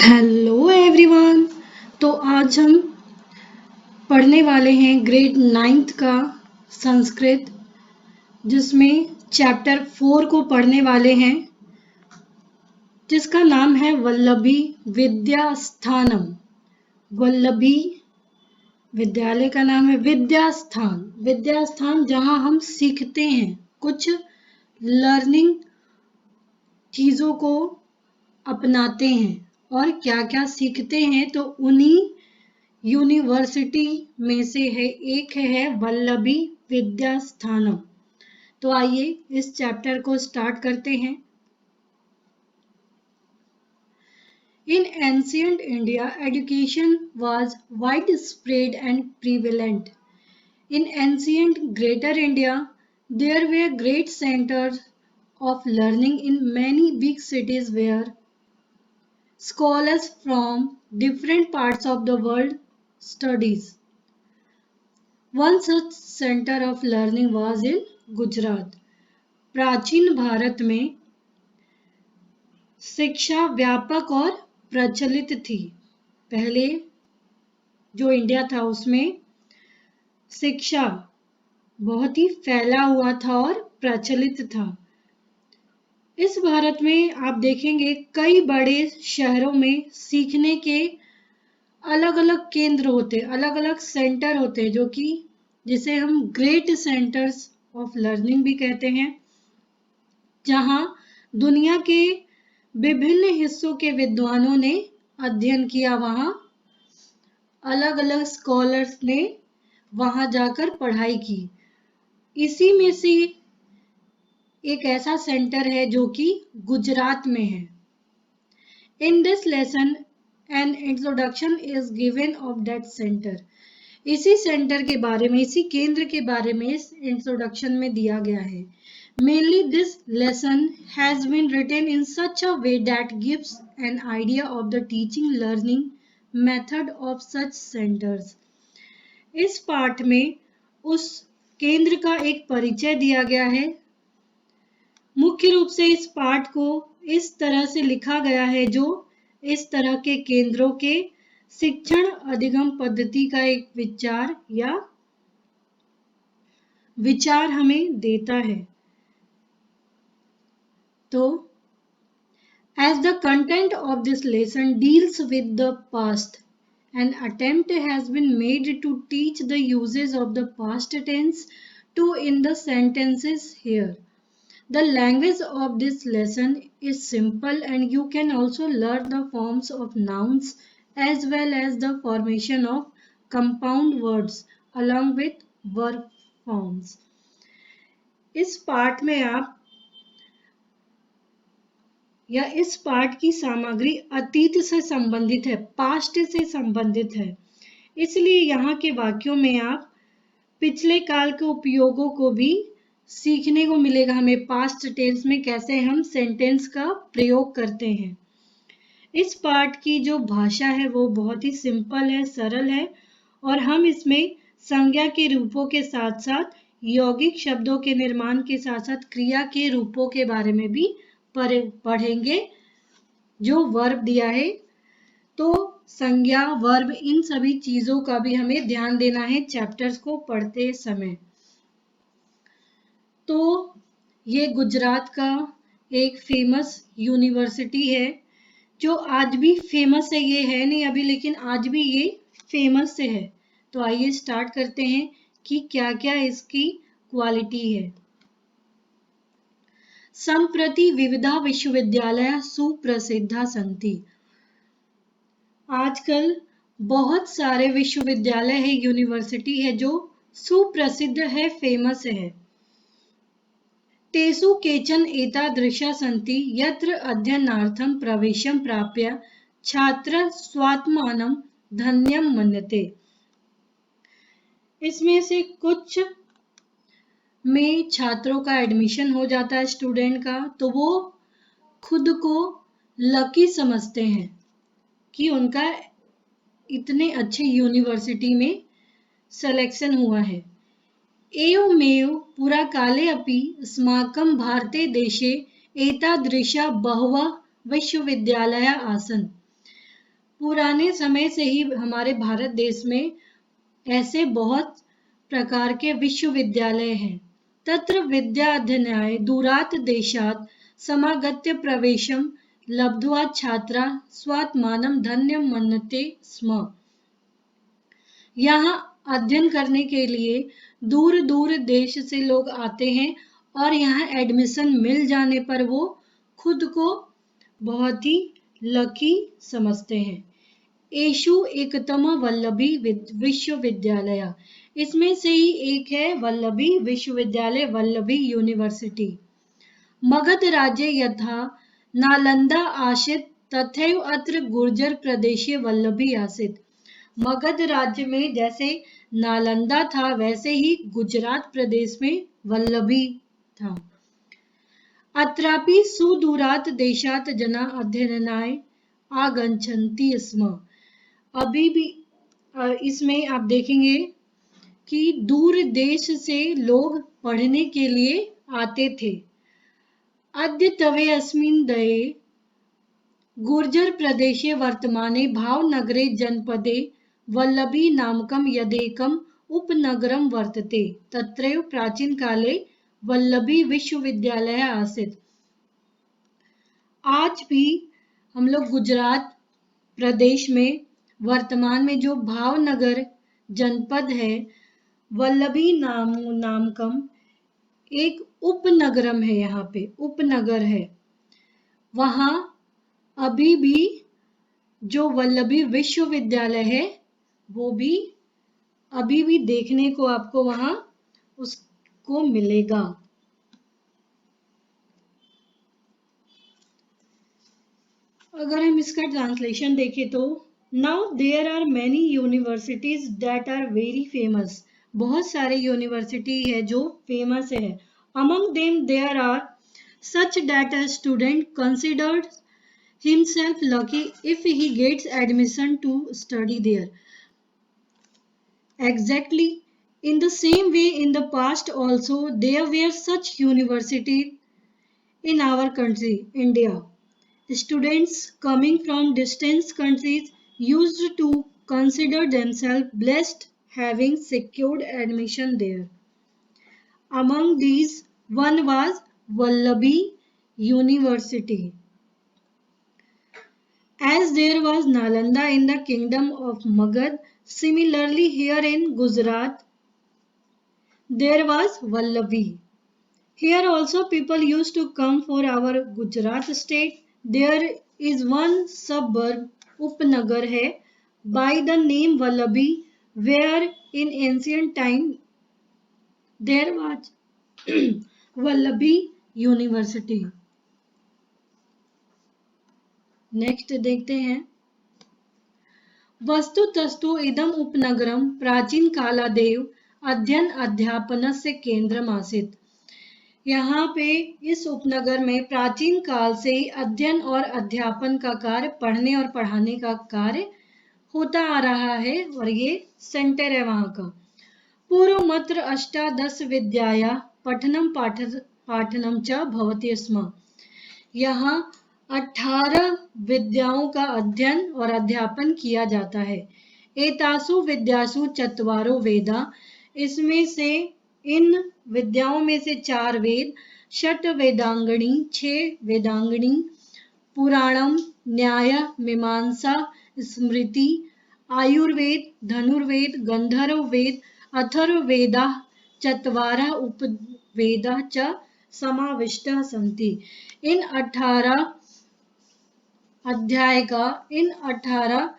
Hello everyone. तो आज हम पढ़ने वाले हैं ग्रेड 9th का संस्कृत, जिसमें चैप्टर 4 को पढ़ने वाले हैं, जिसका नाम है वल्लभी विद्यास्थानम। वल्लभी विद्यालय का नाम है विद्यास्थान। विद्यास्थान जहाँ हम सीखते हैं, कुछ लर्निंग चीज़ों को अपनाते हैं और क्या क्या सीखते हैं, तो उन्हीं यूनिवर्सिटी में से है एक है वल्लभी विद्यास्थानम। तो आइए इस चैप्टर को स्टार्ट करते हैं। In ancient India, education was widespread and prevalent. In ancient Greater India, there were great centers of learning in many big cities where scholars from different parts of the world studies. One such center of learning was in Gujarat. प्राचीन भारत में शिक्षा व्यापक और प्रचलित थी। पहले जो India था उसमें शिक्षा बहुत ही फैला हुआ था और प्रचलित था। इस भारत में आप देखेंगे कई बड़े शहरों में सीखने के अलग अलग केंद्र होते, अलग अलग सेंटर होते, जो कि जिसे हम ग्रेट सेंटर्स ऑफ लर्निंग भी कहते हैं, जहां दुनिया के विभिन्न हिस्सों के विद्वानों ने अध्ययन किया। वहां अलग अलग स्कॉलर्स ने वहां जाकर पढ़ाई की। इसी में से एक ऐसा सेंटर है जो कि गुजरात में है। In this lesson an introduction is given of that centre. इसी सेंटर के बारे में, इसी केंद्र के बारे में इस इंट्रोडक्शन में दिया गया है। Mainly this lesson has been written in such a way that gives an idea of the teaching learning method of such centers. इस पाठ में उस केंद्र का एक परिचय दिया गया है। मुख्य रूप से इस पाठ को इस तरह से लिखा गया है जो इस तरह के केंद्रों के शिक्षण अधिगम पद्धति का एक विचार हमें देता है। तो as the content of this lesson deals with the past, an attempt has been made to teach the uses of the past tense to in the sentences here. The language of this lesson is simple and you can also learn the forms of nouns as well as the formation of compound words along with verb forms. इस पाठ में आप या इस पाठ की सामग्री अतीत से संबंधित है, पास्ट से संबंधित है, इसलिए यहाँ के वाक्यों में आप पिछले काल के उपयोगों को भी सीखने को मिलेगा। हमें पास्ट टेंस में कैसे हम सेंटेंस का प्रयोग करते हैं। इस पाठ की जो भाषा है वो बहुत ही सिंपल है, सरल है, और हम इसमें संज्ञा के रूपों के साथ साथ यौगिक शब्दों के निर्माण के साथ साथ क्रिया के रूपों के बारे में भी पढ़ेंगे। जो वर्ब दिया है, तो संज्ञा, वर्ब, इन सभी चीजों का भी हमें ध्यान देना है चैप्टर्स को पढ़ते समय। तो ये गुजरात का एक फेमस यूनिवर्सिटी है, जो आज भी फेमस है। ये है नहीं अभी, लेकिन आज भी ये फेमस है। तो आइए स्टार्ट करते हैं कि क्या क्या इसकी क्वालिटी है। संप्रति विविधा विश्वविद्यालय सुप्रसिद्धा सन्ति। आजकल बहुत सारे विश्वविद्यालय है, यूनिवर्सिटी है जो सुप्रसिद्ध है, फेमस है। तेषु केचन एतादृशा सन्ति यत्र अध्ययनार्थं प्रवेशं प्राप्य छात्र स्वात्मानं धन्यं मन्यते। इसमें से कुछ में छात्रों का एडमिशन हो जाता है, स्टूडेंट का, तो वो खुद को लकी समझते हैं कि उनका इतने अच्छे यूनिवर्सिटी में सिलेक्शन हुआ है। एवमेव पुराकाले अपि अस्माकं भारते देशे एतादृशा बहवः विश्वविद्यालयाः आसन्। पुराने समय से ही हमारे भारत देश में ऐसे बहुत प्रकार के विश्वविद्यालय हैं। तत्र विद्या अध्ययनाय दूरात् देशात् समागत्य प्रवेशम लब्ध्वा छात्रा स्वात्मानं धन्यं मन्यते स्म। यहाँ अध्ययन करने के लिए दूर दूर देश से लोग आते हैं और यहाँ एडमिशन मिल जाने पर वो खुद को बहुत ही लकी समझते हैं। एषु एकतम वल्लभी विश्वविद्यालय, इसमें से ही एक है वल्लभी विश्वविद्यालय, वल्लभी यूनिवर्सिटी। मगध राज्य यथा नालंदा आसीत् तथैव अत्र गुर्जर प्रदेशे वल्लभी आसीत्। मगध राज्य में जैसे नालंदा था वैसे ही गुजरात प्रदेश में वल्लभी था। अत्रापि सुदूरात् देशात् जना अध्ययनाय आगच्छन्ति स्म। अभी भी इसमें आप देखेंगे कि दूर देश से लोग पढ़ने के लिए आते थे। अद्यतवे अस्मिन् दये गुर्जर प्रदेशे वर्तमाने भावनगरे जनपदे वल्लभी नामकं यदेकम् उपनगरं वर्तते तत्रैव प्राचीन काले वल्लभी विश्वविद्यालय आसीत्। आज भी हम लोग गुजरात प्रदेश में वर्तमान में जो भावनगर जनपद है, वल्लभी नामकम एक उपनगरम है, यहाँ पे उपनगर है। वहाँ अभी भी जो वल्लभी विश्वविद्यालय है वो भी अभी भी देखने को आपको वहाँ उसको मिलेगा। अगर हम इसका ट्रांसलेशन देखें तो now there are many universities that are very famous. बहुत सारे यूनिवर्सिटी है जो फेमस है। Among them there are such that a student considered himself lucky if he gets admission to study there. Exactly in the same way in the past also there were such universities in our country, India. Students coming from distant countries used to consider themselves blessed having secured admission there. Among these, one was Vallabhi University. As there was Nalanda in the kingdom of Magad, similarly here in Gujarat, there was Vallabhi. Here also people used to come for our Gujarat state. There is one suburb, Upnagar hai, by the name Vallabhi, where in ancient time there was Vallabhi University. Next देखते हैं। वस्तुतस्तु इदम उपनगरम प्राचीन कालादेव अध्ययन अध्यापनस्य केंद्रम आसीत्। यहाँ पे इस उपनगर में प्राचीन काल से ही अध्ययन और अध्यापन का कार्य, पढ़ने और पढ़ाने का कार्य होता आ रहा है और ये सेंटर है वहाँ का। पूर्व मात्र अष्टादश विद्याया पठनम पाठनम च भवति स्म। यहाँ 18 विद्याओं का अध्ययन और अध्यापन किया जाता है। एतासु विद्यासु चत्वारो वेदा, इसमें से इन विद्याओं में से 4 वेद, षट वेदांगणी 6 वेदांगणी, पुराणम, न्याय, मीमांसा, स्मृति, आयुर्वेद, धनुर्वेद, गंधर्व वेद, अथर्ववेदा, चत्वारः उपवेदा च समाविष्टः सन्ति। इन 18 अध्याय का, इन 18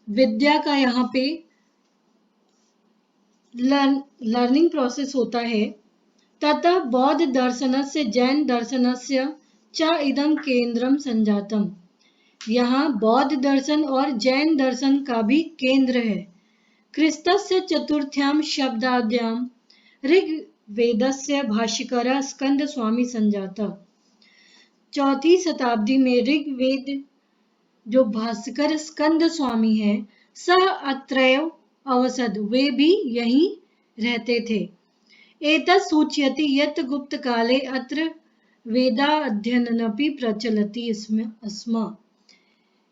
विद्या का यहाँ पे लर्निंग प्रोसेस होता है। ततः बौद्ध दर्शनस्य जैन दर्शनस्य च इदं केंद्रम संजातम। यहाँ बौद्ध दर्शन और जैन दर्शन का भी केंद्र है। क्रिस्तस्य चतुर्थ्याम शब्दाद्याम ऋग्वेदस्य भाष्यकारः स्कंद स्वामी संजाता। 4वीं शताब्दी में ऋग्वेद जो भाष्यकार स्कंद स्वामी है, सह अत्रैव अवसद, वे भी यहीं रहते थे। एतत् सूचयति यत् गुप्त काले अत्र वेदाध्ययनमपि प्रचलति स्म।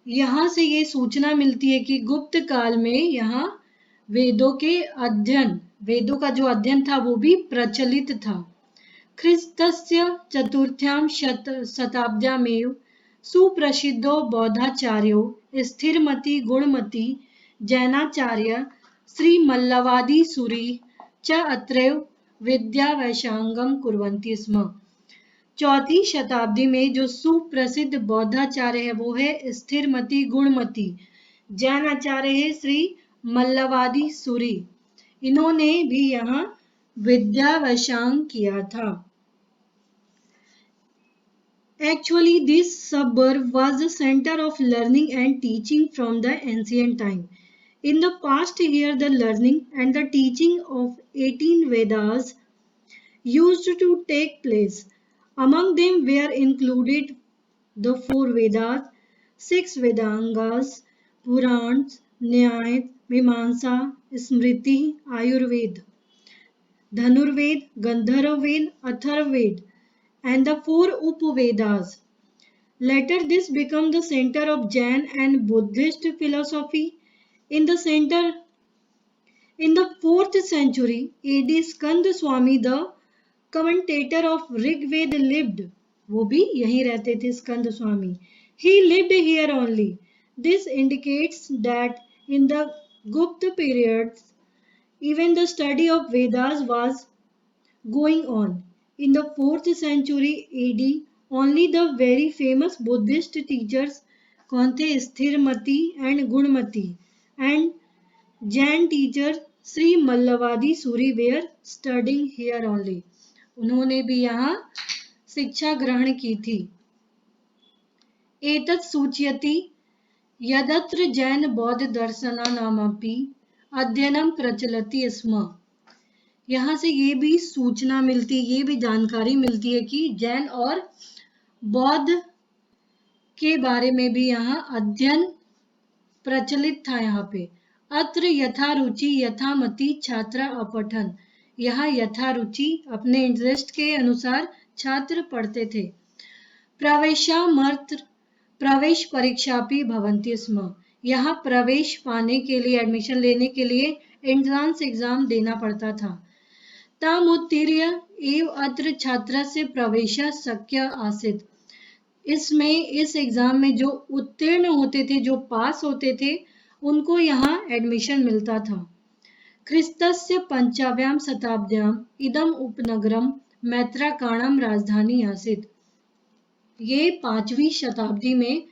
यहाँ से ये सूचना मिलती है कि गुप्त काल में यहाँ वेदों के अध्ययन, वेदों का जो अध्ययन था वो भी प्रचलित था। ख्रिस्तस्य चतुर्थ्यां शताब्द्यामेव सुप्रसिद्धो बौद्धाचार्यो स्थिरमति गुणमति जैनाचार्य श्रीमल्लवादी सूरि च अत्रैव विद्यावैशांगम कुर्वन्ति स्म। चौथी शताब्दी में जो सुप्रसिद्ध बौद्धाचार्य है वो है स्थिरमति गुणमति, जैन आचार्य है श्री मल्लवादी सूरि। इन्होंने भी यहाँ विद्यावैशांग किया था। Actually, this suburb was the center of learning and teaching from the ancient time. In the past here, the learning and the teaching of 18 Vedas used to take place. Among them were included the four Vedas, six Vedangas, Purans, Nyaya, Mimamsa, Smriti, Ayurveda, Dhanurved, Gandharved, Atharvaved, and the four Upavedas. Later, this became the center of Jain and Buddhist philosophy. In the center, in the 4th century AD, Skand Swami, the commentator of Rig Veda, lived. वो भी यहीं रहते थे स्कंद स्वामी. He lived here only. This indicates that in the Gupta periods, even the study of Vedas was going on. In the 4th century AD, only the very famous Buddhist teachers कौन थे? स्थिरमति and गुणमति and Jain teacher Shri मल्लवादी Suri were studying here only. उन्होंने भी यहाँ शिक्षा ग्रहण की थी. एतत् सूचयति यदत्र जैन बौद्ध दर्शनानामपि अध्ययनं प्रचलति स्म. यहाँ से ये भी सूचना मिलती, ये भी जानकारी मिलती है कि जैन और बौद्ध के बारे में भी यहाँ अध्ययन प्रचलित था. यहाँ पे अत्र यथा रुचि यथा मति छात्र अपठन. यहाँ यथा रुचि अपने इंटरेस्ट के अनुसार छात्र पढ़ते थे. प्रवेशामर्थ प्रवेश परीक्षा भी भवन्ति स्म. यहाँ प्रवेश पाने के लिए, एडमिशन लेने के लिए एंट्रांस एग्जाम देना पड़ता था. तामुत्तीर्य एव अत्र छात्रस्य प्रवेशः शक्य आसीत्. इसमें इस एग्जाम में जो उत्तीर्ण होते थे, जो पास होते थे, उनको यहाँ एडमिशन मिलता था. ख्रिस्तस्य पंचव्यां शताब्द्याम् इदम उपनगरम मैत्रकाणां राजधानी आसीत्. ये 5वीं शताब्दी में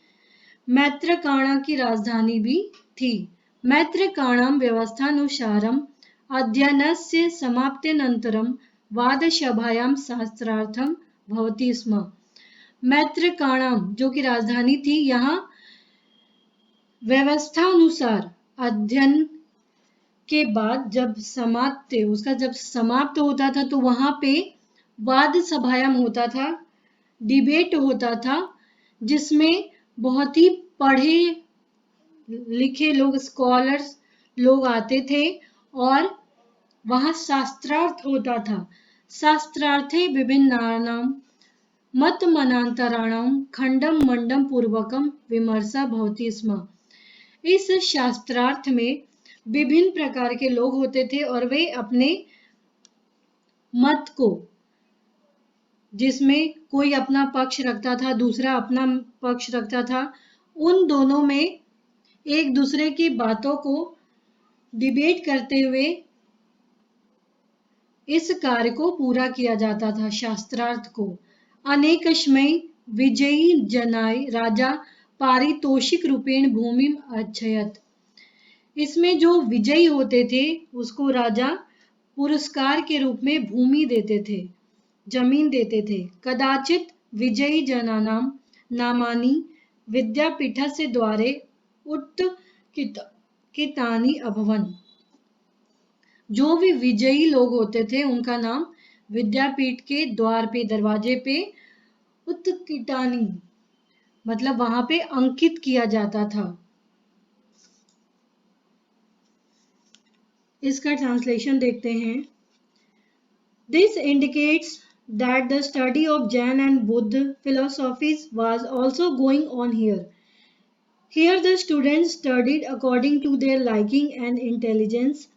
मैत्रकाणा की राजधानी भी थी. मैत्रकाणां व्यवस्थानुसारम् अध्ययनस्य समाप्त्यनन्तरं वादसभायां शास्त्रार्थं भवति स्म. मैत्रकाणां जो कि राजधानी थी, यहाँ व्यवस्था अनुसार अध्ययन के बाद जब समाप्त होता था तो वहां पे वाद सभायाम होता था, डिबेट होता था, जिसमें बहुत ही पढ़े लिखे लोग, स्कॉलर्स लोग आते थे और वहां शास्त्रार्थ होता था. शास्त्रार्थे विभिन्नानां मतमनान्तराणां खंडम मंडम पूर्वकम विमर्शा भवति स्म. इस शास्त्रार्थ में विभिन्न प्रकार के लोग होते थे और वे अपने मत को, जिसमें कोई अपना पक्ष रखता था, दूसरा अपना पक्ष रखता था, उन दोनों में एक दूसरे की बातों को डिबेट करते हुए इस कार्य को पूरा किया जाता था, शास्त्रार्थ को. अनेकस्मै विजयी जनाय राजा पारितोषिक रूपेण भूमि अच्छयत. इसमें जो विजयी होते थे उसको राजा पुरस्कार के रूप में भूमि देते थे, जमीन देते थे. कदाचित विजयी जनानां नामानि विद्यापीठस्य द्वारे उत्कीर्तितानि अभवन्. जो भी विजयी लोग होते थे उनका नाम विद्यापीठ के द्वार पे, दरवाजे पे उत्कीर्तितानि मतलब वहां पे अंकित किया जाता था. इसका ट्रांसलेशन देखते हैं. This indicates that the study of Jain and Buddha philosophies was also going on here. Here the students studied according to their liking and intelligence.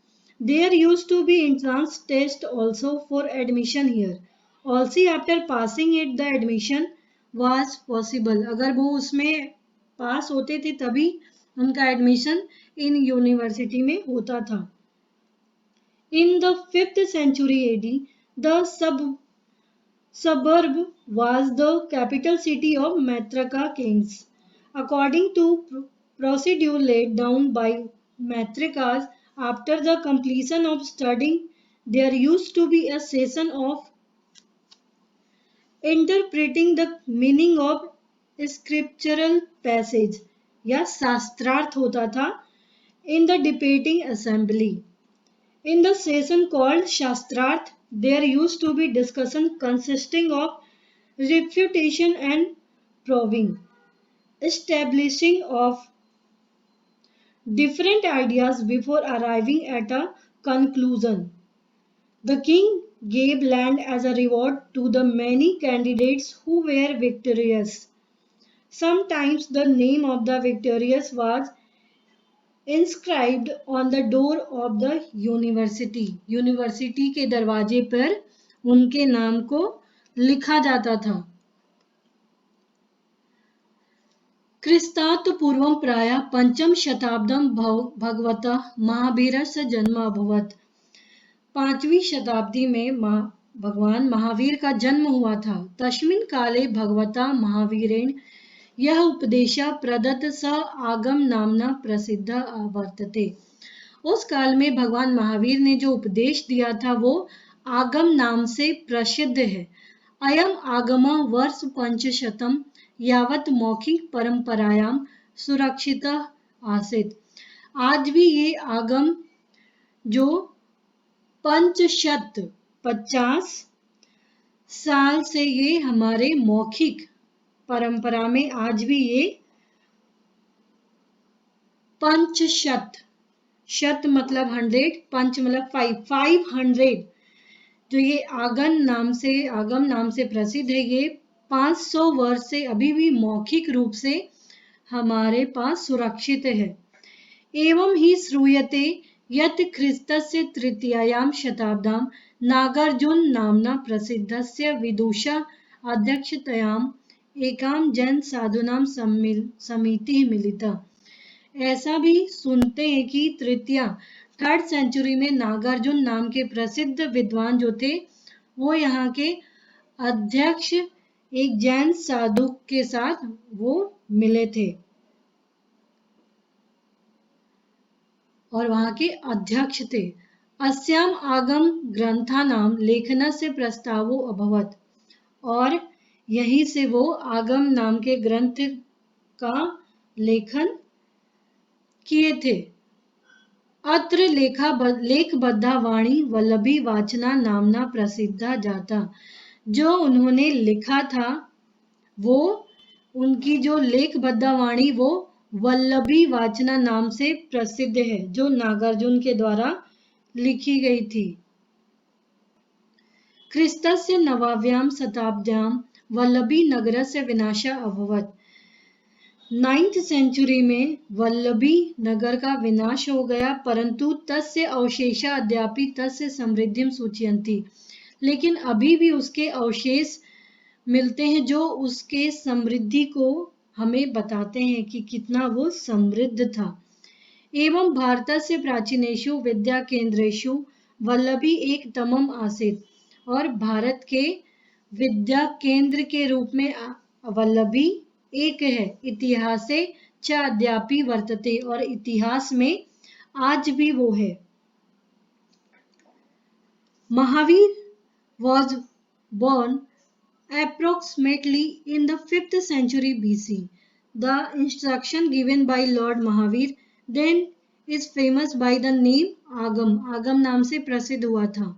There used to be entrance test also for admission here. Also after passing it the admission was possible. अगर वो उसमें पास होते थे तभी उनका admission in university में होता था. In the 5th century AD, the suburb was the capital city of Matraka kings. According to procedure laid down by Matrikas, after the completion of studying, there used to be a session of interpreting the meaning of scriptural passage या शास्त्रार्थ होता था in the debating assembly. In the session called Shastrarth, there used to be discussion consisting of refutation and proving, establishing of different ideas before arriving at a conclusion. The king gave land as a reward to the many candidates who were victorious. Sometimes the name of the victorious was inscribed on the door of the university. University के दरवाजे पर उनके नाम को लिखा जाता था. क्रिस्तात् पूर्वं प्रायः पंचम शताब्दं भगवतः महावीरस्य जन्म अभवत्. 5वीं शताब्दी में भगवान महावीर का जन्म हुआ था. तस्मिन् काले भगवता महावीरेण यह उपदेशः प्रदत्त स आगम नामना प्रसिद्ध वर्तते. उस काल में भगवान महावीर ने जो उपदेश दिया था वो आगम नाम से प्रसिद्ध है. अयम आगम वर्ष 500 यावत मौखिक परंपरायाम सुरक्षित आसीत. आज भी ये आगम जो 50 साल से ये हमारे मौखिक परंपरा में आज भी ये 500 शत मतलब 100 पंच मतलब 500 जो ये आगम नाम से प्रसिद्ध है. ये 500 वर्ष से अभी भी मौखिक रूप से हमारे पास सुरक्षित है. एवं ही श्रूयते यत् ख्रीस्तस्य तृतीयायां शताब्दां नागार्जुन नामना प्रसिद्धस्य विदुषा अध्यक्षतयां एकाम जैन साधुनाम समिति मिलिता. ऐसा भी सुनते हैं कि तृतीया 3rd सेंचुरी में नागार्जुन नाम के प्रसिद्ध विद्वान जो थे वो यहाँ के अध्यक्ष एक जैन साधु के साथ वो मिले थे और वहाँ के अध्यक्ष थे. अस्याम आगम ग्रंथानाम लेखनस्य प्रस्तावो अभवत्. और यहीं से वो आगम नाम के ग्रंथ का लेखन किए थे. अत्र लेखबद्धा वाणी वल्लभी वाचना नामना प्रसिद्धा जाता. जो उन्होंने लिखा था वो उनकी जो लेखबद्ध वाणी वो वल्लभी वाचना नाम से प्रसिद्ध है जो नागार्जुन के द्वारा लिखी गई थी. ख्रीस्तस्य नवाव्यां शताब्द्यां वल्लभी नगरस्य विनाशः अभवत्. 9th सेंचुरी में वल्लभी नगर का विनाश हो गया परंतु तस्य अवशेषा अद्यापि तस्य समृद्धिं सूचयन्ति. लेकिन अभी भी उसके अवशेष मिलते हैं जो उसके समृद्धि को हमें बताते हैं कि कितना वो समृद्ध था. एवं भारतस्य प्राचीनेषु विद्या केंद्रेषु वल्लभी एक तमम आसीत्. और भारत के विद्या केंद्र के रूप में वल्लभी एक है. इतिहासे च अद्यापि वर्तते. और इतिहास में आज भी वो है. Mahavir was born approximately in the 5th century BC. The instruction given by Lord Mahavir then is famous by the name Agam. आगम नाम से प्रसिद्ध हुआ था.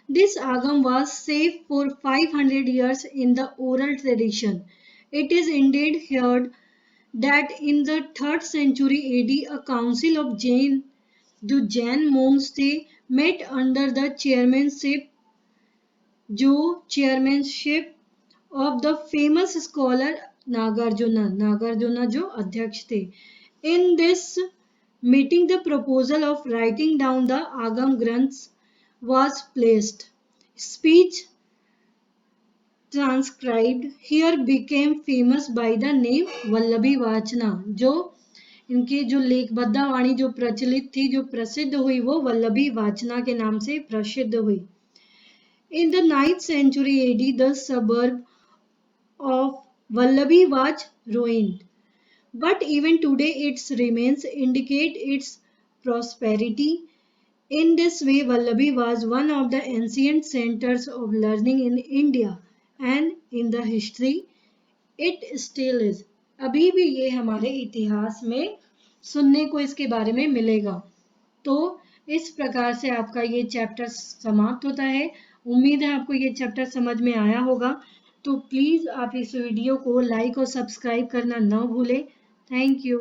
This Agam was safe for 500 years in the oral tradition. It is indeed heard that in the 3rd century AD a council of Jain, जो Jain monks थे, met under the chairmanship of the famous scholar Nagarjuna जो अध्यक्ष थे. In this meeting, the proposal of writing down the Agam Granths was placed. Speech transcribed here became famous by the name Vallabhi Vachana. जो इनकी जो लेखबद्धा वाणी जो प्रचलित थी, जो प्रसिद्ध हुई, वो वल्लभी वाचना के नाम से प्रसिद्ध हुई. In the 9th century AD, the suburb of Vallabhi was ruined. But even today its remains indicate its prosperity. In this way, Vallabhi was one of the ancient centers of learning in India and in the history it still is. अभी भी ये हमारे इतिहास में सुनने को इसके बारे में मिलेगा. तो इस प्रकार से आपका ये चैप्टर समाप्त होता है. उम्मीद है आपको ये चैप्टर समझ में आया होगा. तो प्लीज़ आप इस वीडियो को लाइक और सब्सक्राइब करना ना भूलें. Thank you.